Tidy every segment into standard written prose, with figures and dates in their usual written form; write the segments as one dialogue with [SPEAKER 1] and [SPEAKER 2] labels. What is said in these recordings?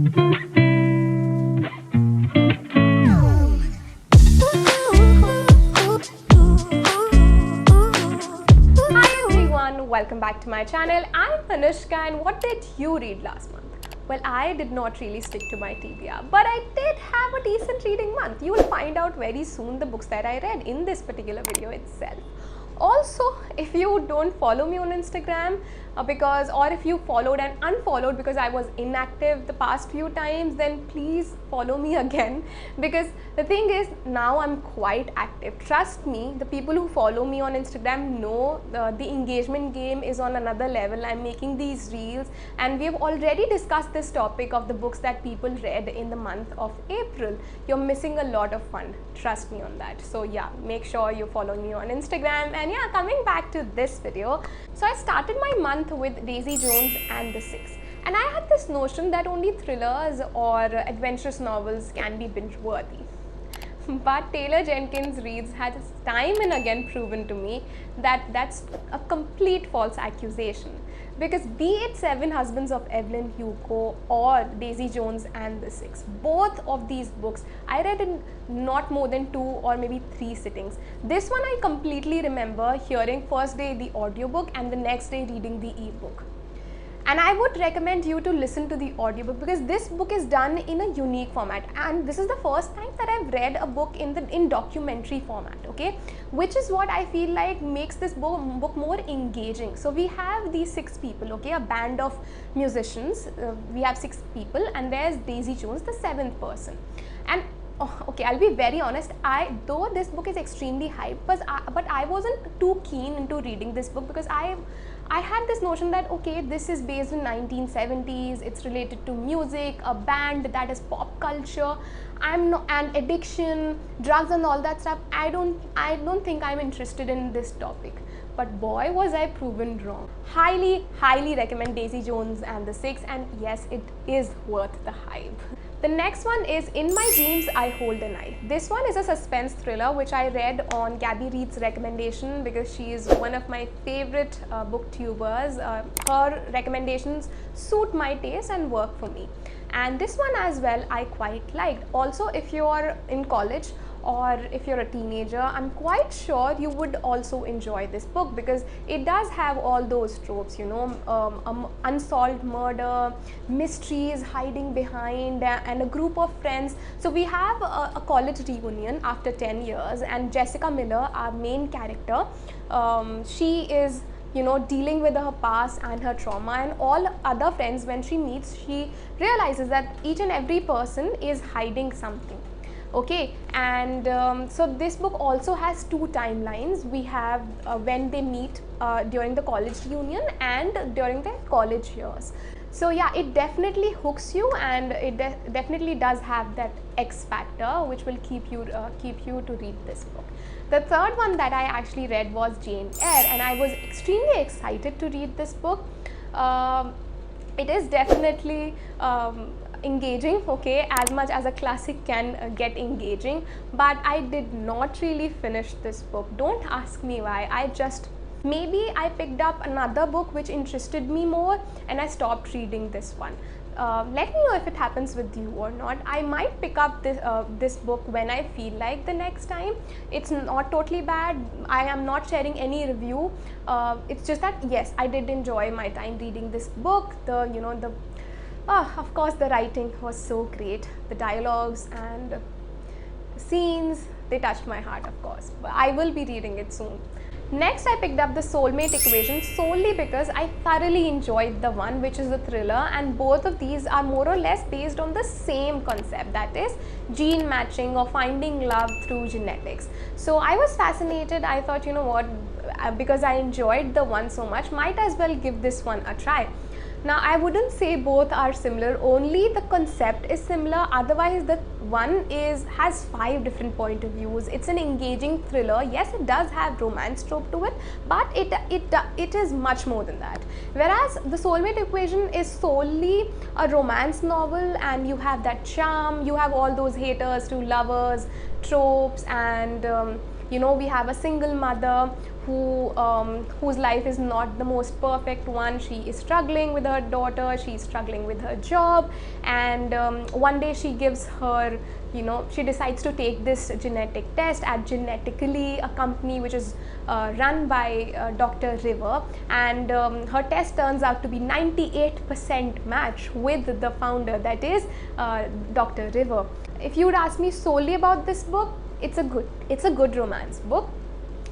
[SPEAKER 1] Welcome back to my channel. I'm Anushka, and what did you read last month? Well, I did not really stick to my TBR, but I did have a decent reading month. You will find out very soon the books that I read in this particular video itself. Also, if you don't follow me on Instagram or if you followed and unfollowed because I was inactive the past few times, then please follow me again, because the thing is, now I'm quite active. Trust me, the people who follow me on Instagram know the engagement game is on another level. I'm making these reels, and we have already discussed this topic of the books that people read in the month of April. You're missing a lot of fun, trust me on that. So yeah, make sure you follow me on Instagram. And yeah, coming back to this video, so I started my month with Daisy Jones and the Six, and I had this notion that only thrillers or adventurous novels can be binge worthy. But Taylor Jenkins Reid's has time and again proven to me that that's a complete false accusation. Because be it Seven Husbands of Evelyn Hugo or Daisy Jones and the Six, both of these books I read in not more than 2 or maybe 3 sittings. This one I completely remember hearing first day the audiobook and the next day reading the ebook. And I would recommend you to listen to the audiobook, because this book is done in a unique format, and this is the first time that I've read a book in documentary format, okay, which is what I feel like makes this book more engaging. So we have these 6 people, okay, a band of musicians. We have 6 people, and there's Daisy Jones, the 7th person. And okay, I'll be very honest, though this book is extremely hyped, but I wasn't too keen into reading this book, because I had this notion that okay, this is based in 1970s, it's related to music, a band, that is pop culture, and addiction, drugs and all that stuff. I don't think I'm interested in this topic. But boy, was I proven wrong. Highly recommend Daisy Jones and the Six, and yes, it is worth the hype. The next one is In My Dreams I Hold a Knife. This one is a suspense thriller which I read on Gabby Reed's recommendation, because she is one of my favorite booktubers. Her recommendations suit my taste and work for me. And this one as well I quite liked. Also, if you are in college or if you're a teenager, I'm quite sure you would also enjoy this book, because it does have all those tropes, you know, unsolved murder, mysteries hiding behind, and a group of friends. So we have a college reunion after 10 years, and Jessica Miller, our main character, she is, you know, dealing with her past and her trauma, and all other friends, when she meets, she realizes that each and every person is hiding something. Okay, and so this book also has 2 timelines. We have when they meet during the college reunion and during their college years. So yeah, it definitely hooks you, and it definitely does have that X factor which will keep you to read this book. The third one that I actually read was Jane Eyre, and I was extremely excited to read this book. It is definitely engaging, okay, as much as a classic can get engaging, but I did not really finish this book. Don't ask me why. Maybe I picked up another book which interested me more, and I stopped reading this one. Let me know if it happens with you or not. I might pick up this book when I feel like the next time. It's not totally bad. I am not sharing any review. It's just that yes, I did enjoy my time reading this book. Of course, the writing was so great. The dialogues and the scenes, they touched my heart, of course. But I will be reading it soon. Next, I picked up The Soulmate Equation solely because I thoroughly enjoyed the one which is a thriller, and both of these are more or less based on the same concept, that is gene matching or finding love through genetics. So I was fascinated. I thought, you know what, because I enjoyed the one so much, might as well give this one a try. Now, I wouldn't say both are similar, only the concept is similar. Otherwise, the one has 5 different point of views. It's an engaging thriller. Yes, it does have romance trope to it, but it is much more than that. Whereas The Soulmate Equation is solely a romance novel, and you have that charm, you have all those haters to lovers tropes, and you know, we have a single mother whose life is not the most perfect one. She is struggling with her daughter, she's struggling with her job, and one day she gives her, she decides to take this genetic test at Genetically, a company which is run by Dr. River, and her test turns out to be 98% match with the founder, that is Dr. River. If you would ask me solely about this book, it's a good romance book.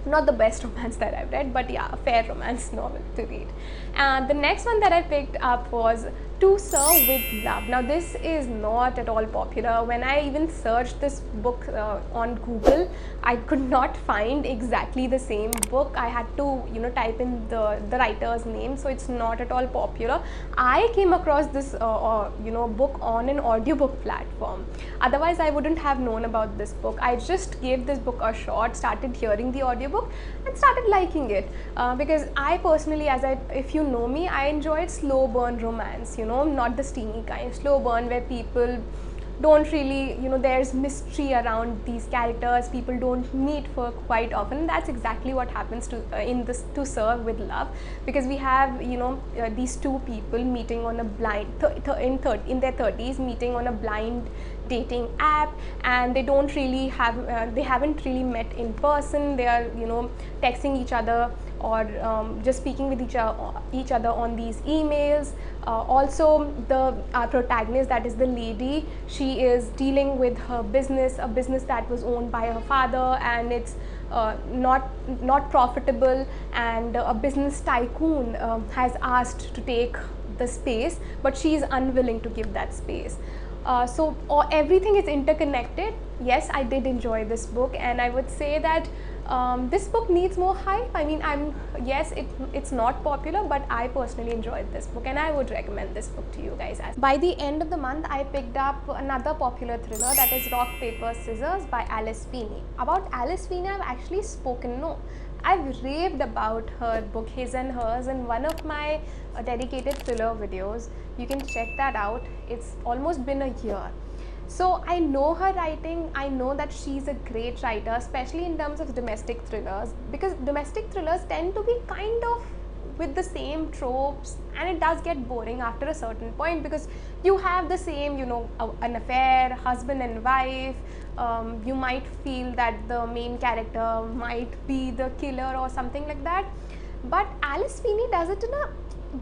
[SPEAKER 1] Not the best romance that I've read, but yeah, a fair romance novel to read. And the next one that I picked up was To Serve with Love. Now this is not at all popular. When I even searched this book on Google, I could not find exactly the same book. I had to type in the writer's name, so it's not at all popular. I came across this book on an audiobook platform. Otherwise I wouldn't have known about this book. I just gave this book a shot, started hearing the audiobook and started liking it, because I personally, if you know me, I enjoyed slow burn romance, not the steamy kind. Slow burn where people don't really, there's mystery around these characters, people don't meet for quite often. That's exactly what happens in this To Serve with Love, because we have these two people meeting on a blind in their 30s, meeting on a blind dating app, and they don't really have they haven't really met in person. They are texting each other or just speaking with each other on these emails. Also the protagonist, that is the lady, she is dealing with her business, a business that was owned by her father, and it's not profitable, and a business tycoon has asked to take the space, but she is unwilling to give that space. So everything is interconnected. Yes, I did enjoy this book, and I would say that this book needs more hype. I mean, it's not popular, but I personally enjoyed this book, and I would recommend this book to you guys. By the end of the month, I picked up another popular thriller, that is Rock, Paper, Scissors by Alice Feeney. About Alice Feeney, I've actually I've raved about her book His and Hers in one of my dedicated thriller videos. You can check that out. It's almost been a year. So I know her writing, I know that she's a great writer, especially in terms of domestic thrillers, because domestic thrillers tend to be kind of with the same tropes, and it does get boring after a certain point, because you have the same, an affair, husband and wife. You might feel that the main character might be the killer or something like that, but Alice Feeney does it in a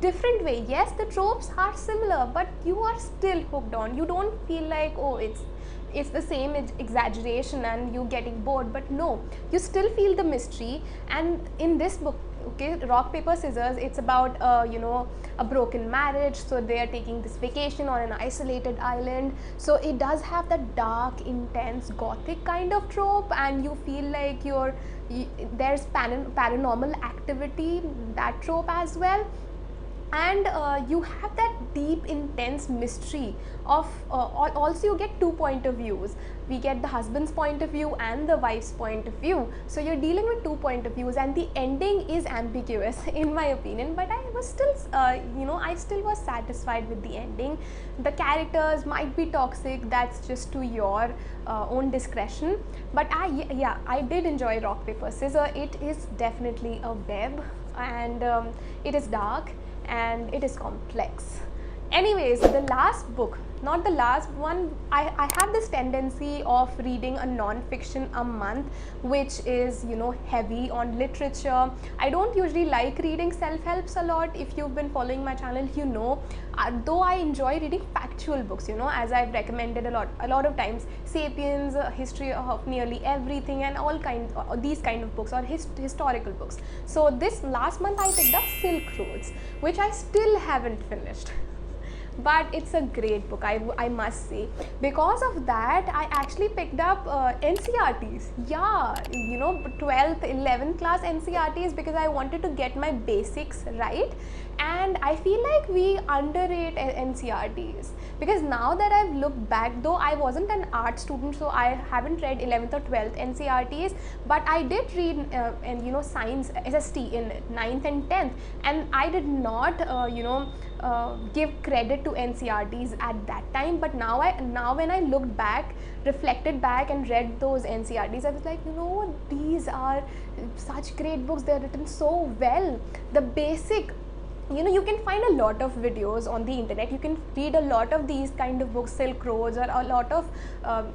[SPEAKER 1] different way. Yes, the tropes are similar, but you are still hooked on. You don't feel like, oh, it's the same exaggeration and you getting bored, but no, you still feel the mystery. And in this book, okay, Rock, Paper, Scissors, it's about a broken marriage, so they are taking this vacation on an isolated island. So it does have that dark, intense, gothic kind of trope, and you feel like there's paranormal activity, that trope as well. And you have that deep, intense mystery of also you get two point of views. We get the husband's point of view and the wife's point of view, so you're dealing with two point of views, and the ending is ambiguous in my opinion, but I was still I still was satisfied with the ending. The characters might be toxic, that's just to your own discretion, but I did enjoy Rock, Paper, Scissors. It is definitely a web, and it is dark and it is complex. Anyways, the last book, not the last one, I have this tendency of reading a non-fiction a month, which is heavy on literature. I don't usually like reading self-helps a lot. If you've been following my channel, though I enjoy reading factual books, as I've recommended a lot of times, Sapiens, History of Nearly Everything, and all kinds of these kind of books, or historical books. So this last month I picked up Silk Roads, which I still haven't finished. But it's a great book, I must say. Because of that, I actually picked up NCERTs. Yeah, 12th, 11th class NCERTs, because I wanted to get my basics right. And I feel like we underrate NCERTs, because now that I've looked back, though I wasn't an art student, so I haven't read 11th or 12th NCERTs, but I did read science SST in 9th and 10th, and I did not give credit to NCERTs at that time, but now when I looked back, reflected back and read those NCERTs, I was like, you know, these are such great books. They're written so well. The basic, you know, you can find a lot of videos on the internet. You can read a lot of these kind of books, Silk Roads, or a lot of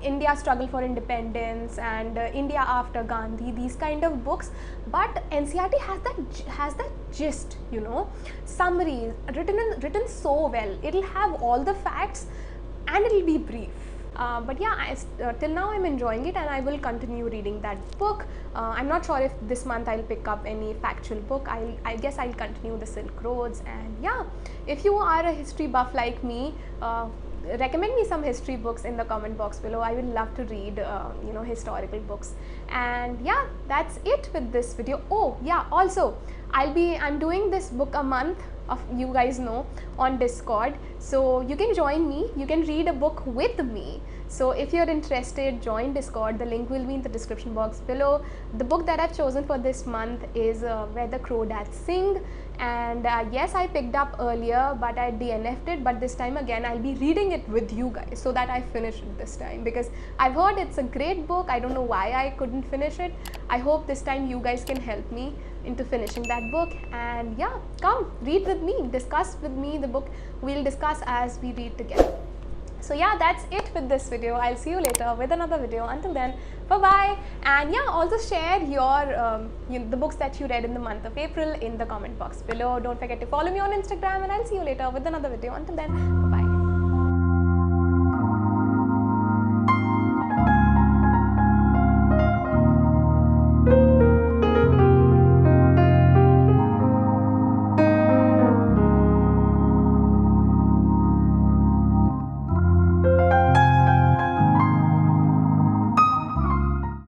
[SPEAKER 1] India Struggle for Independence and India After Gandhi, these kind of books. But NCERT has that gist, you know, summaries written so well. It'll have all the facts and it'll be brief. But yeah, till now I'm enjoying it, and I will continue reading that book. I'm not sure if this month I'll pick up any factual book. I guess I'll continue the Silk Roads. And yeah, if you are a history buff like me, recommend me some history books in the comment box below. I will love to read you know, historical books. And yeah, that's it with this video. Oh yeah, also I'm doing this book a month, of you guys know, on Discord, so you can join me, you can read a book with me. So if you're interested, join Discord. The link will be in the description box below. The book that I've chosen for this month is Where the Crawdads Sing, and yes, I picked up earlier but I DNF'd it, but this time again I'll be reading it with you guys so that I finish it this time, because I've heard it's a great book. I don't know why I couldn't finish it. I hope this time you guys can help me into finishing that book. And yeah, come read with me, discuss with me the book. We'll discuss as we read together. So yeah, that's it with this video. I'll see you later with another video. Until then, bye bye. And yeah, also share your the books that you read in the month of April in the comment box below. Don't forget to follow me on Instagram, and I'll see you later with another video. Until then, bye.